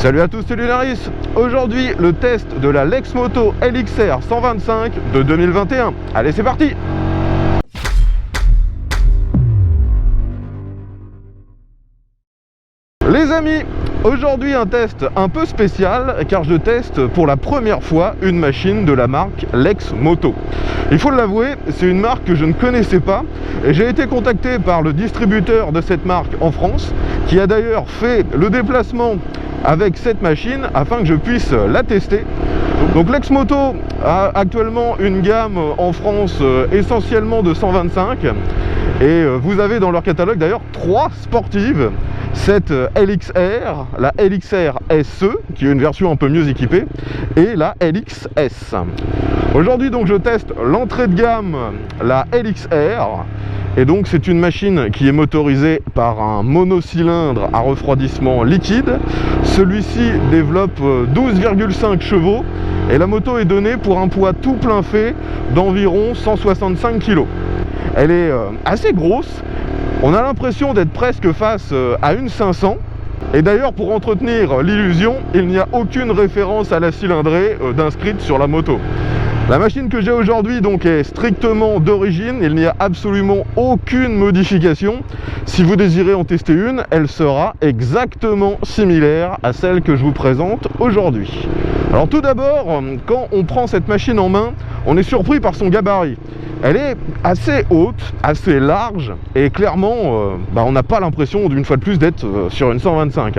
Salut à tous, c'est Lunaris. Aujourd'hui, le test de la Lexmoto LXR 125 de 2021. Allez, c'est parti! Les amis, aujourd'hui un test un peu spécial car je teste pour la première fois une machine de la marque Lexmoto. Il faut l'avouer, c'est une marque que je ne connaissais pas et j'ai été contacté par le distributeur de cette marque en France qui a d'ailleurs fait le déplacement avec cette machine afin que je puisse la tester. Donc Lexmoto a actuellement une gamme en France essentiellement de 125 et vous avez dans leur catalogue d'ailleurs 3 sportives. Cette LXR, la LXR SE qui est une version un peu mieux équipée et la LXS. Aujourd'hui donc je teste l'entrée de gamme, la LXR. Et donc c'est une machine qui est motorisée par un monocylindre à refroidissement liquide. Celui-ci développe 12,5 chevaux et la moto est donnée pour un poids tout plein fait d'environ 165 kg. Elle est assez grosse, on a l'impression d'être presque face à une 500. Et d'ailleurs pour entretenir l'illusion, il n'y a aucune référence à la cylindrée d'inscrite sur la moto. La machine que j'ai aujourd'hui donc est strictement d'origine, il n'y a absolument aucune modification. Si vous désirez en tester une, elle sera exactement similaire à celle que je vous présente aujourd'hui. Alors tout d'abord, quand on prend cette machine en main, on est surpris par son gabarit. Elle est assez haute, assez large et clairement on n'a pas l'impression d'une fois de plus d'être sur une 125.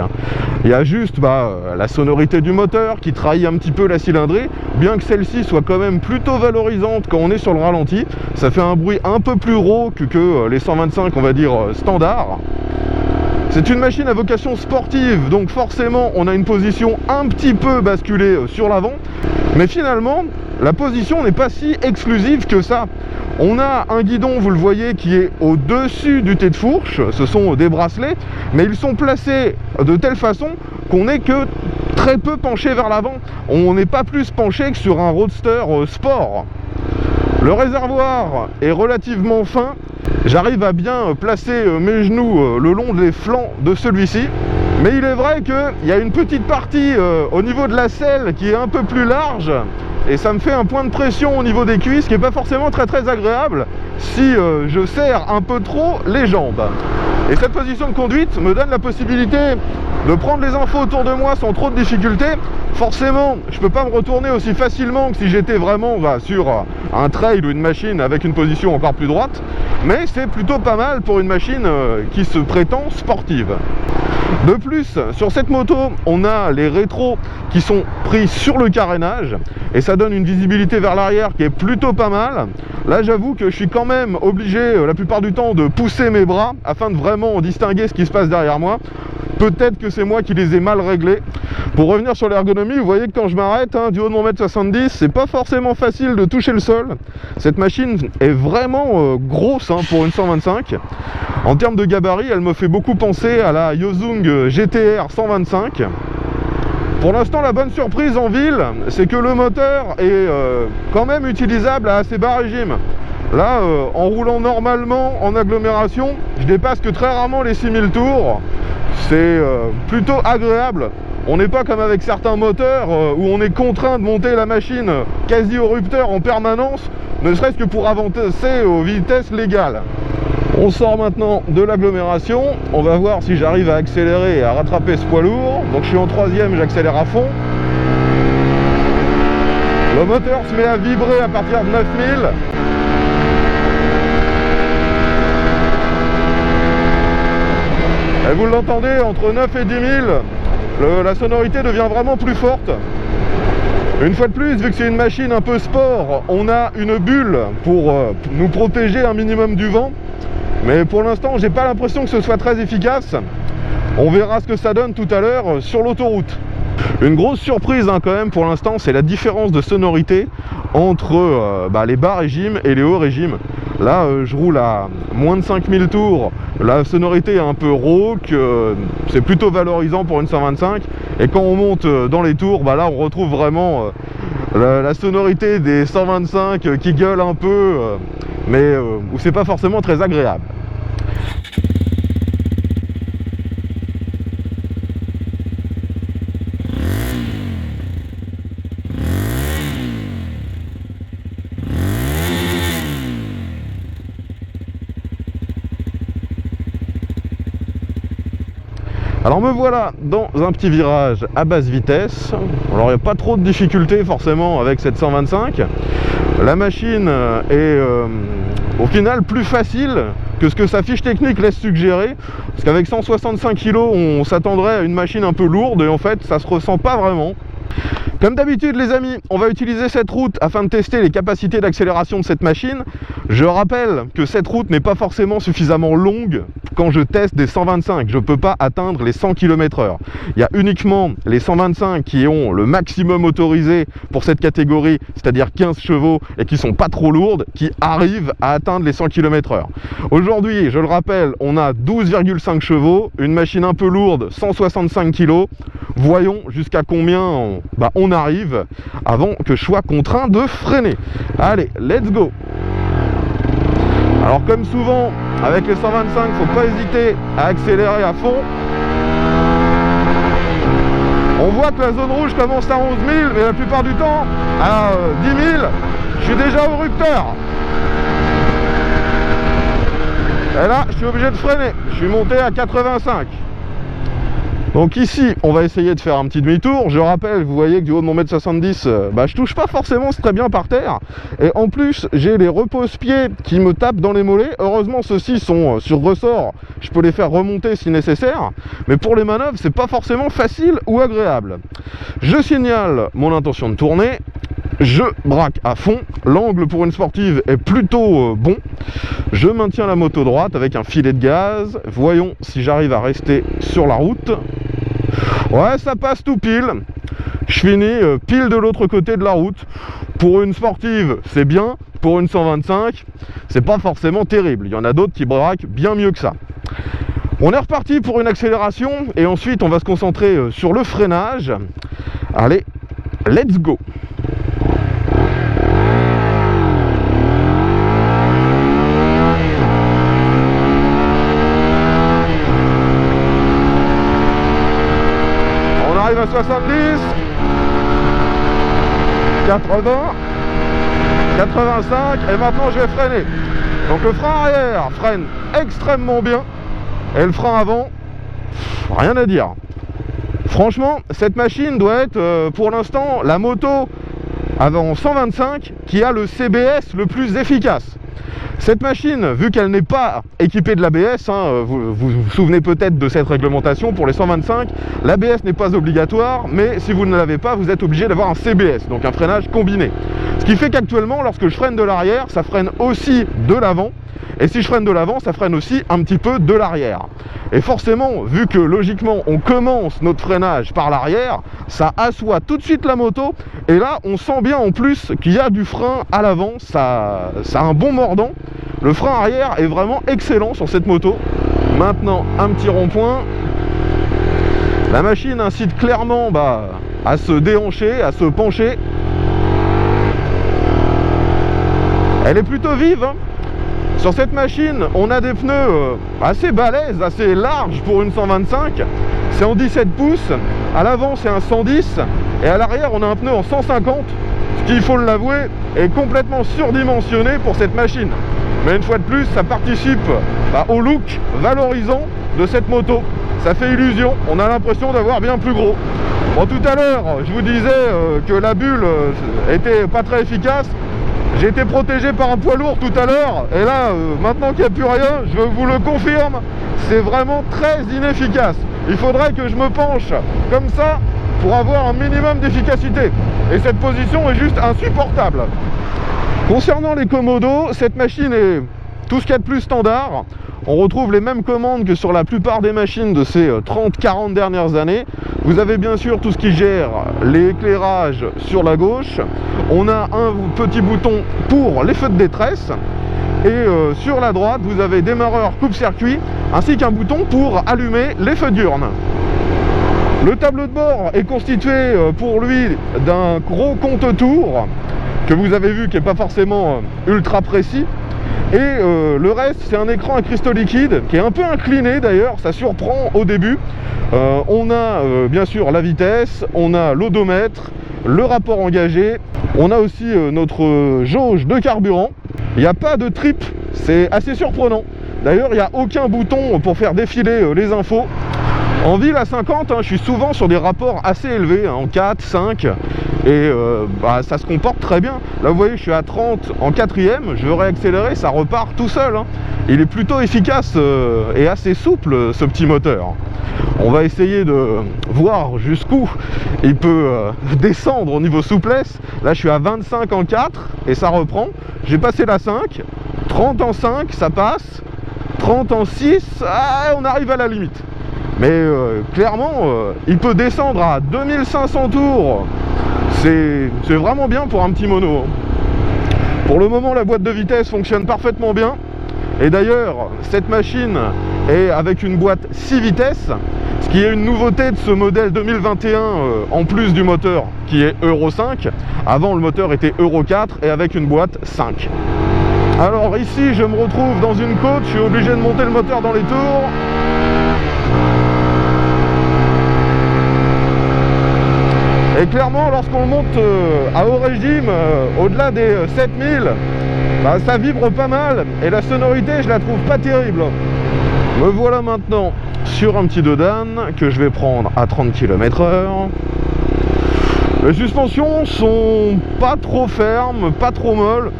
Il y a juste la sonorité du moteur qui trahit un petit peu la cylindrée, bien que celle-ci soit quand même plutôt valorisante quand on est sur le ralenti. Ça fait un bruit un peu plus rauque que les 125 on va dire standard. C'est une machine à vocation sportive, donc forcément on a une position un petit peu basculée sur l'avant, mais finalement la position n'est pas si exclusive que ça. On a un guidon, vous le voyez, qui est au-dessus du T de fourche, ce sont des bracelets, mais ils sont placés de telle façon qu'on n'est que très peu penché vers l'avant. On n'est pas plus penché que sur un roadster sport. Le réservoir est relativement fin. J'arrive à bien placer mes genoux le long des flancs de celui-ci. Mais il est vrai qu'il y a une petite partie au niveau de la selle qui est un peu plus large. Et ça me fait un point de pression au niveau des cuisses qui n'est pas forcément très agréable si je serre un peu trop les jambes. Et cette position de conduite me donne la possibilité de prendre les infos autour de moi sans trop de difficultés. Forcément, je ne peux pas me retourner aussi facilement que si j'étais vraiment sur un trail ou une machine avec une position encore plus droite. Mais c'est plutôt pas mal pour une machine qui se prétend sportive. De plus, sur cette moto, on a les rétros qui sont pris sur le carénage et ça donne une visibilité vers l'arrière qui est plutôt pas mal. Là, j'avoue que je suis quand même obligé la plupart du temps de pousser mes bras afin de vraiment distinguer ce qui se passe derrière moi. Peut-être que c'est moi qui les ai mal réglés. Pour revenir sur l'ergonomie, vous voyez que quand je m'arrête, du haut de mon 1m70, c'est pas forcément facile de toucher le sol. Cette machine est vraiment grosse pour une 125. En termes de gabarit, elle me fait beaucoup penser à la Yozung GTR 125. Pour l'instant, la bonne surprise en ville, c'est que le moteur est quand même utilisable à assez bas régime. Là, en roulant normalement en agglomération, je dépasse que très rarement les 6000 tours. C'est plutôt agréable. On n'est pas comme avec certains moteurs où on est contraint de monter la machine quasi au rupteur en permanence, ne serait-ce que pour avancer aux vitesses légales. On sort maintenant de l'agglomération, on va voir si j'arrive à accélérer et à rattraper ce poids lourd. Donc je suis en 3e, j'accélère à fond. Le moteur se met à vibrer à partir de 9000. Et vous l'entendez, entre 9 et 10 000, la sonorité devient vraiment plus forte. Une fois de plus, vu que c'est une machine un peu sport, on a une bulle pour nous protéger un minimum du vent. Mais pour l'instant, j'ai pas l'impression que ce soit très efficace. On verra ce que ça donne tout à l'heure sur l'autoroute. Une grosse surprise quand même pour l'instant, c'est la différence de sonorité entre les bas régimes et les hauts régimes. Là, je roule à moins de 5000 tours, la sonorité est un peu rauque, c'est plutôt valorisant pour une 125. Et quand on monte dans les tours, là on retrouve vraiment la sonorité des 125 qui gueule un peu, mais où c'est pas forcément très agréable. Alors me voilà dans un petit virage à basse vitesse. Alors il n'y a pas trop de difficultés forcément avec cette 125. La machine est au final plus facile que ce que sa fiche technique laisse suggérer. Parce qu'avec 165 kg, on s'attendrait à une machine un peu lourde et en fait ça se ressent pas vraiment. Comme d'habitude les amis, on va utiliser cette route afin de tester les capacités d'accélération de cette machine. Je rappelle que cette route n'est pas forcément suffisamment longue quand je teste des 125. Je ne peux pas atteindre les 100 km/h. Il y a uniquement les 125 qui ont le maximum autorisé pour cette catégorie, c'est-à-dire 15 chevaux et qui sont pas trop lourdes, qui arrivent à atteindre les 100 km/h. Aujourd'hui, je le rappelle, on a 12,5 chevaux, une machine un peu lourde, 165 kg. Voyons jusqu'à combien on arrive avant que je sois contraint de freiner. Allez, let's go! Alors comme souvent, avec les 125, faut pas hésiter à accélérer à fond. On voit que la zone rouge commence à 11 000, mais la plupart du temps, à 10 000, je suis déjà au rupteur. Et là, je suis obligé de freiner. Je suis monté à 85. Donc ici, on va essayer de faire un petit demi-tour. Je rappelle, vous voyez que du haut de mon 1m70, je touche pas forcément très bien par terre. Et en plus, j'ai les repose-pieds qui me tapent dans les mollets. Heureusement, ceux-ci sont sur ressort. Je peux les faire remonter si nécessaire. Mais pour les manœuvres, c'est pas forcément facile ou agréable. Je signale mon intention de tourner. Je braque à fond, l'angle pour une sportive est plutôt bon. Je maintiens la moto droite avec un filet de gaz. Voyons si j'arrive à rester sur la route. Ouais, ça passe tout pile. Je finis pile de l'autre côté de la route. Pour une sportive, c'est bien. Pour une 125, c'est pas forcément terrible. Il y en a d'autres qui braquent bien mieux que ça. On est reparti pour une accélération et ensuite on va se concentrer sur le freinage. Allez, let's go! À 70, 80, 85 et maintenant je vais freiner. Donc le frein arrière freine extrêmement bien et le frein avant, rien à dire. Franchement, cette machine doit être pour l'instant la moto avant 125 qui a le CBS le plus efficace. Cette machine, vu qu'elle n'est pas équipée de l'ABS, vous vous souvenez peut-être de cette réglementation pour les 125, l'ABS n'est pas obligatoire, mais si vous ne l'avez pas, vous êtes obligé d'avoir un CBS, donc un freinage combiné. Ce qui fait qu'actuellement, lorsque je freine de l'arrière, ça freine aussi de l'avant, et si je freine de l'avant, ça freine aussi un petit peu de l'arrière. Et forcément, vu que logiquement, on commence notre freinage par l'arrière, ça assoit tout de suite la moto, et là, on sent bien en plus qu'il y a du frein à l'avant, ça a un bon mordant. Le frein arrière est vraiment excellent sur cette moto. Maintenant, un petit rond-point. La machine incite clairement à se déhancher, à se pencher. Elle est plutôt vive, hein. Sur cette machine, on a des pneus assez balèzes, assez larges pour une 125. C'est en 17 pouces. À l'avant, c'est un 110. Et à l'arrière, on a un pneu en 150. Ce qui, il faut l'avouer, est complètement surdimensionné pour cette machine. Mais une fois de plus, ça participe au look valorisant de cette moto. Ça fait illusion, on a l'impression d'avoir bien plus gros. Bon, tout à l'heure, je vous disais que la bulle était pas très efficace. J'ai été protégé par un poids lourd tout à l'heure. Et là, maintenant qu'il n'y a plus rien, je vous le confirme, c'est vraiment très inefficace. Il faudrait que je me penche comme ça pour avoir un minimum d'efficacité. Et cette position est juste insupportable. Concernant les commodos, cette machine est tout ce qu'il y a de plus standard. On retrouve les mêmes commandes que sur la plupart des machines de ces 30-40 dernières années. Vous avez bien sûr tout ce qui gère l'éclairage sur la gauche. On a un petit bouton pour les feux de détresse. Et sur la droite, vous avez démarreur coupe-circuit ainsi qu'un bouton pour allumer les feux diurnes. Le tableau de bord est constitué pour lui d'un gros compte-tours que vous avez vu qui n'est pas forcément ultra précis. Et le reste, c'est un écran à cristaux liquides qui est un peu incliné d'ailleurs, ça surprend au début. On a bien sûr la vitesse, on a l'odomètre, le rapport engagé, on a aussi notre jauge de carburant. Il n'y a pas de trip, c'est assez surprenant. D'ailleurs, il n'y a aucun bouton pour faire défiler les infos. En ville à 50, je suis souvent sur des rapports assez élevés, en 4, 5, et ça se comporte très bien. Là vous voyez, je suis à 30 en 4ème, je veux réaccélérer, ça repart tout seul. Il est plutôt efficace et assez souple, ce petit moteur. On va essayer de voir jusqu'où il peut descendre au niveau souplesse. Là je suis à 25 en 4 et ça reprend. J'ai passé la 5, 30 en 5, ça passe, 30 en 6, on arrive à la limite. Mais clairement, il peut descendre à 2500 tours. C'est vraiment bien pour un petit mono. Pour le moment, la boîte de vitesse fonctionne parfaitement bien. Et d'ailleurs, cette machine est avec une boîte 6 vitesses, ce qui est une nouveauté de ce modèle 2021, en plus du moteur qui est Euro 5. Avant, le moteur était Euro 4 et avec une boîte 5. Alors ici, je me retrouve dans une côte, je suis obligé de monter le moteur dans les tours. Et clairement, lorsqu'on monte à haut régime, au-delà des 7000, ça vibre pas mal. Et la sonorité, je la trouve pas terrible. Me voilà maintenant sur un petit Dodan que je vais prendre à 30 km/h. Les suspensions sont pas trop fermes, pas trop molles,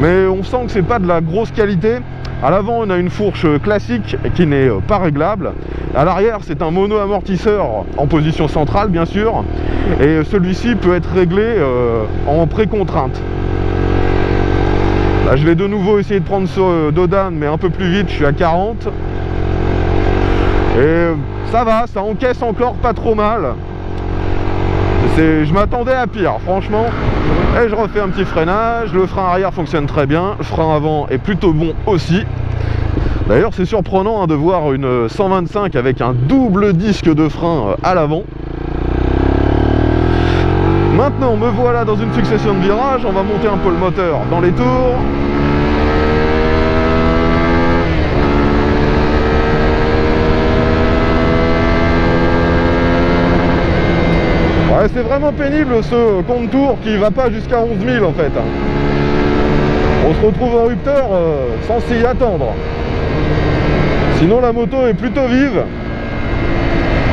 mais on sent que c'est pas de la grosse qualité. À l'avant, on a une fourche classique qui n'est pas réglable. À l'arrière, c'est un mono-amortisseur en position centrale, bien sûr. Et celui-ci peut être réglé en pré-contrainte. Là, je vais de nouveau essayer de prendre ce Dodan, mais un peu plus vite, je suis à 40. Et ça va, ça encaisse encore pas trop mal. Je m'attendais à pire, franchement. Et je refais un petit freinage, le frein arrière fonctionne très bien, le frein avant est plutôt bon aussi. D'ailleurs, c'est surprenant de voir une 125 avec un double disque de frein à l'avant. Maintenant, me voilà dans une succession de virages, on va monter un peu le moteur dans les tours. Ouais, c'est vraiment pénible ce compte tour qui va pas jusqu'à 11 000 en fait. On se retrouve en rupteur sans s'y attendre. Sinon la moto est plutôt vive.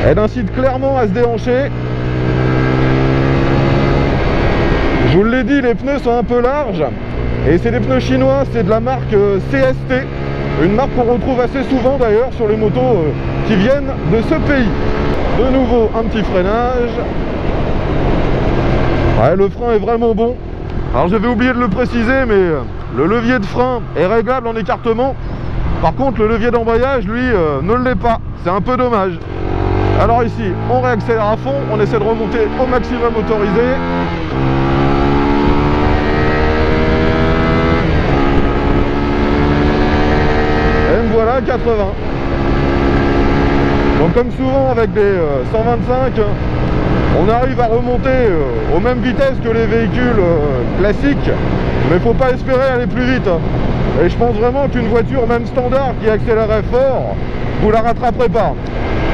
Elle incite clairement à se déhancher. Je vous l'ai dit, les pneus sont un peu larges. Et c'est des pneus chinois, c'est de la marque CST. Une marque qu'on retrouve assez souvent d'ailleurs sur les motos qui viennent de ce pays. De nouveau un petit freinage. Ouais, le frein est vraiment bon. Alors j'avais oublié de le préciser, mais le levier de frein est réglable en écartement. Par contre, le levier d'embrayage, lui, ne l'est pas. C'est un peu dommage. Alors ici, on réaccélère à fond, on essaie de remonter au maximum autorisé. Et me voilà, 80. Donc comme souvent avec des 125, on arrive à remonter aux mêmes vitesses que les véhicules classiques, mais il ne faut pas espérer aller plus vite. Et je pense vraiment qu'une voiture, même standard, qui accélérait fort, vous la rattraperez pas.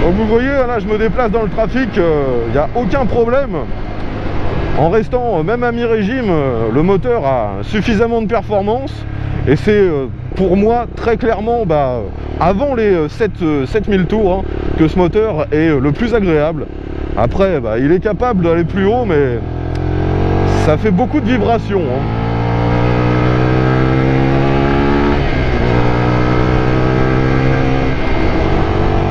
Donc vous voyez, là je me déplace dans le trafic, il n'y a aucun problème. En restant même à mi-régime, le moteur a suffisamment de performance. Et c'est pour moi très clairement avant les 7000 tours que ce moteur est le plus agréable. Après il est capable d'aller plus haut, mais ça fait beaucoup de vibrations.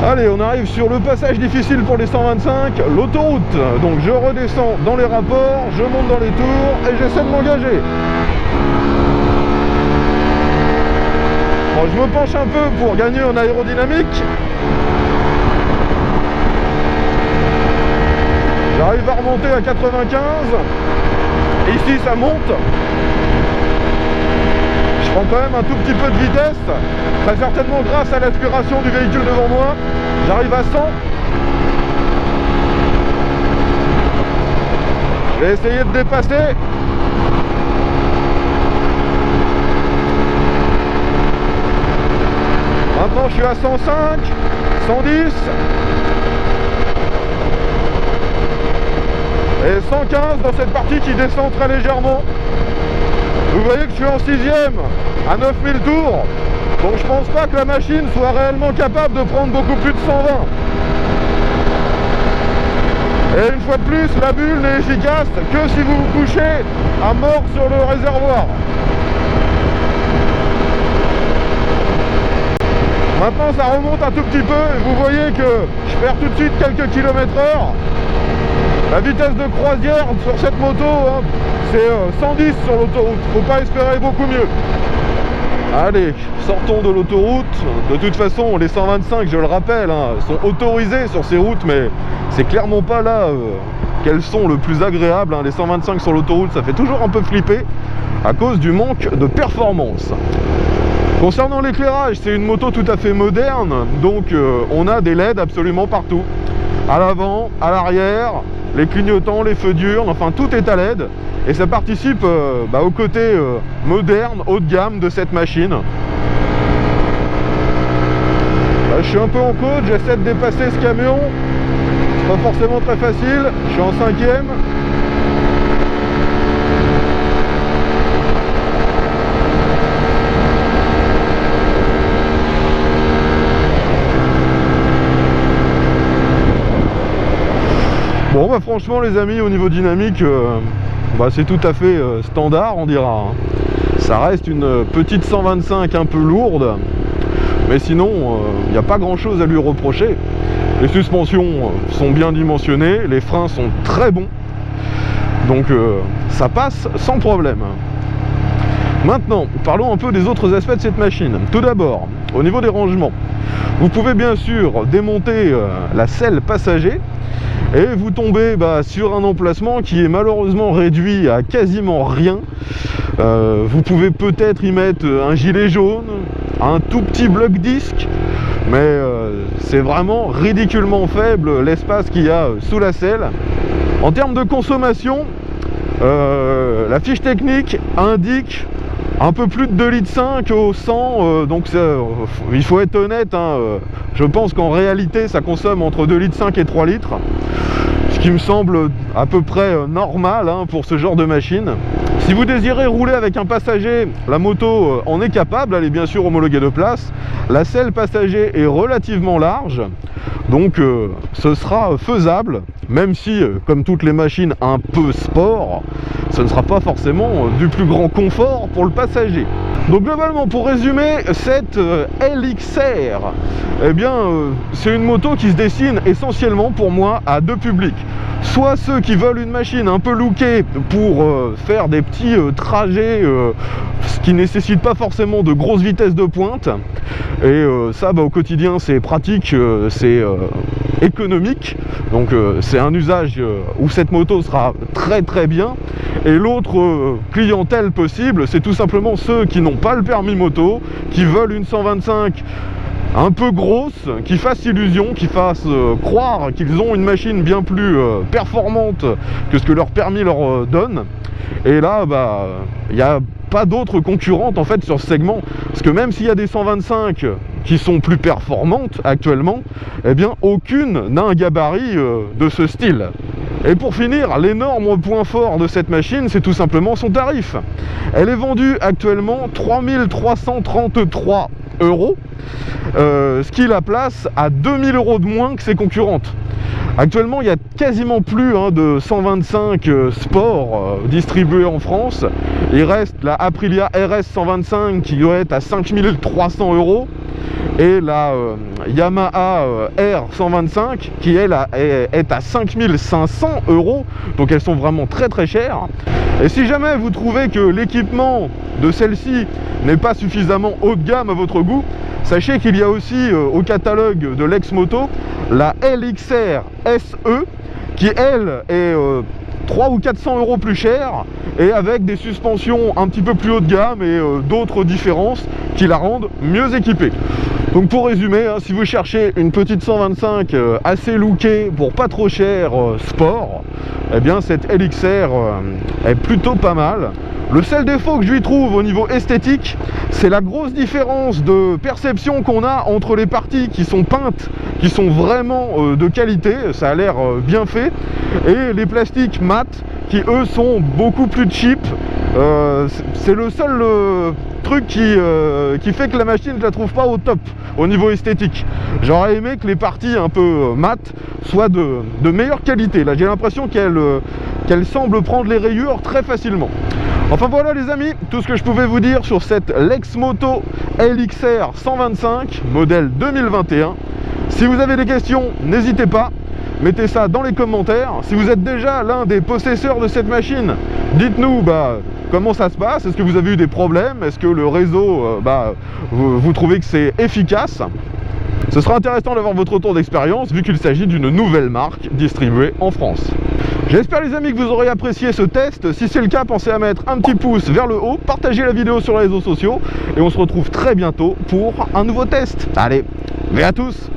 Allez, on arrive sur le passage difficile pour les 125, l'autoroute. Donc je redescends dans les rapports, je monte dans les tours et j'essaie de m'engager. Bon, je me penche un peu pour gagner en aérodynamique. J'arrive à remonter à 95. Ici ça monte. Je prends quand même un tout petit peu de vitesse, très certainement grâce à l'aspiration du véhicule devant moi. J'arrive à 100. Je vais essayer de dépasser. Maintenant je suis à 105, 110 et 115 dans cette partie qui descend très légèrement. Vous voyez que je suis en 6ème à 9000 tours, donc je pense pas que la machine soit réellement capable de prendre beaucoup plus de 120. Et une fois de plus, la bulle n'est efficace que si vous vous couchez à mort sur le réservoir. Maintenant ça remonte un tout petit peu et vous voyez que je perds tout de suite quelques km/h. La vitesse de croisière sur cette moto, hein, c'est 110 sur l'autoroute, faut pas espérer beaucoup mieux. Allez, sortons de l'autoroute. De toute façon, les 125, je le rappelle, hein, sont autorisés sur ces routes, mais c'est clairement pas là qu'elles sont le plus agréables. Hein. Les 125 sur l'autoroute, ça fait toujours un peu flipper à cause du manque de performance. Concernant l'éclairage, c'est une moto tout à fait moderne, donc on a des LED absolument partout. À l'avant, à l'arrière, les clignotants, les feux diurnes, enfin tout est à LED. Et ça participe au côté moderne, haut de gamme de cette machine. Là, je suis un peu en côte, j'essaie de dépasser ce camion. C'est pas forcément très facile, je suis en 5e. Bon bah franchement les amis, au niveau dynamique, c'est tout à fait standard on dira. Ça reste une petite 125 un peu lourde, mais sinon il n'y a pas grand chose à lui reprocher. Les suspensions sont bien dimensionnées, les freins sont très bons, donc ça passe sans problème. Maintenant, parlons un peu des autres aspects de cette machine. Tout d'abord, au niveau des rangements, vous pouvez bien sûr démonter la selle passager et vous tombez sur un emplacement qui est malheureusement réduit à quasiment rien. Vous pouvez peut-être y mettre un gilet jaune, un tout petit bloc disque, mais c'est vraiment ridiculement faible l'espace qu'il y a sous la selle. En termes de consommation, la fiche technique indique un peu plus de 2,5 litres au 100, donc il faut être honnête, hein, je pense qu'en réalité ça consomme entre 2,5 litres et 3 litres, ce qui me semble à peu près normal hein, pour ce genre de machine. Si vous désirez rouler avec un passager, la moto en est capable, elle est bien sûr homologuée de place. La selle passager est relativement large, donc ce sera faisable, même si, comme toutes les machines un peu sport, ce ne sera pas forcément du plus grand confort pour le passager. Donc globalement, pour résumer, cette LXR, eh bien, c'est une moto qui se destine essentiellement pour moi à deux publics. Soit ceux qui veulent une machine un peu lookée pour faire des petits trajets, ce qui ne nécessite pas forcément de grosses vitesses de pointe. Et ça, au quotidien, c'est pratique, c'est économique. Donc c'est un usage où cette moto sera très très bien. Et l'autre clientèle possible, c'est tout simplement ceux qui n'ont pas le permis moto, qui veulent une 125 un peu grosse, qui fasse illusion, qui fasse croire qu'ils ont une machine bien plus performante que ce que leur permis leur donne. Et là, il n'y a pas d'autres concurrentes en fait sur ce segment, parce que même s'il y a des 125 qui sont plus performantes actuellement, eh bien aucune n'a un gabarit de ce style. Et pour finir, l'énorme point fort de cette machine, c'est tout simplement son tarif. Elle est vendue actuellement 3 333 €, ce qui la place à 2 000 € de moins que ses concurrentes. Actuellement, il n'y a quasiment plus de 125 sport distribués en France. Il reste la Aprilia RS 125 qui doit être à 5 300 € et la Yamaha R 125 qui elle est à 5 500 €. Donc elles sont vraiment très très chères. Et si jamais vous trouvez que l'équipement de celle-ci n'est pas suffisamment haut de gamme à votre goût, sachez qu'il y a aussi au catalogue de Lexmoto la LXR SE qui elle est 300 ou 400 € plus chère et avec des suspensions un petit peu plus haut de gamme et d'autres différences qui la rendent mieux équipée. Donc pour résumer, si vous cherchez une petite 125 assez lookée pour pas trop cher sport, eh bien cette LXR est plutôt pas mal. Le seul défaut que je lui trouve au niveau esthétique, c'est la grosse différence de perception qu'on a entre les parties qui sont peintes, qui sont vraiment de qualité, ça a l'air bien fait, et les plastiques mat qui eux sont beaucoup plus cheap. C'est le seul truc qui fait que la machine, je la trouve pas au top au niveau esthétique. J'aurais aimé que les parties un peu mat soient de meilleure qualité. Là, j'ai l'impression qu'elle semble prendre les rayures très facilement. Enfin voilà les amis, tout ce que je pouvais vous dire sur cette Lexmoto LXR 125 modèle 2021. Si vous avez des questions, n'hésitez pas, mettez ça dans les commentaires. Si vous êtes déjà l'un des possesseurs de cette machine, dites-nous comment ça se passe. Est-ce que vous avez eu des problèmes? Est-ce que le réseau, vous trouvez que c'est efficace? Ce sera intéressant d'avoir votre retour d'expérience vu qu'il s'agit d'une nouvelle marque distribuée en France. J'espère les amis que vous aurez apprécié ce test. Si c'est le cas, pensez à mettre un petit pouce vers le haut, partagez la vidéo sur les réseaux sociaux et on se retrouve très bientôt pour un nouveau test. Allez, mais à tous!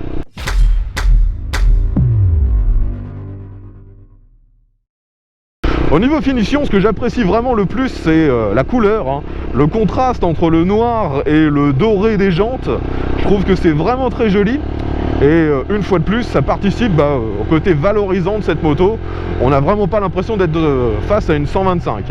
Au niveau finition, ce que j'apprécie vraiment le plus, c'est la couleur, hein. Le contraste entre le noir et le doré des jantes. Je trouve que c'est vraiment très joli. Et une fois de plus, ça participe au côté valorisant de cette moto. On n'a vraiment pas l'impression d'être face à une 125.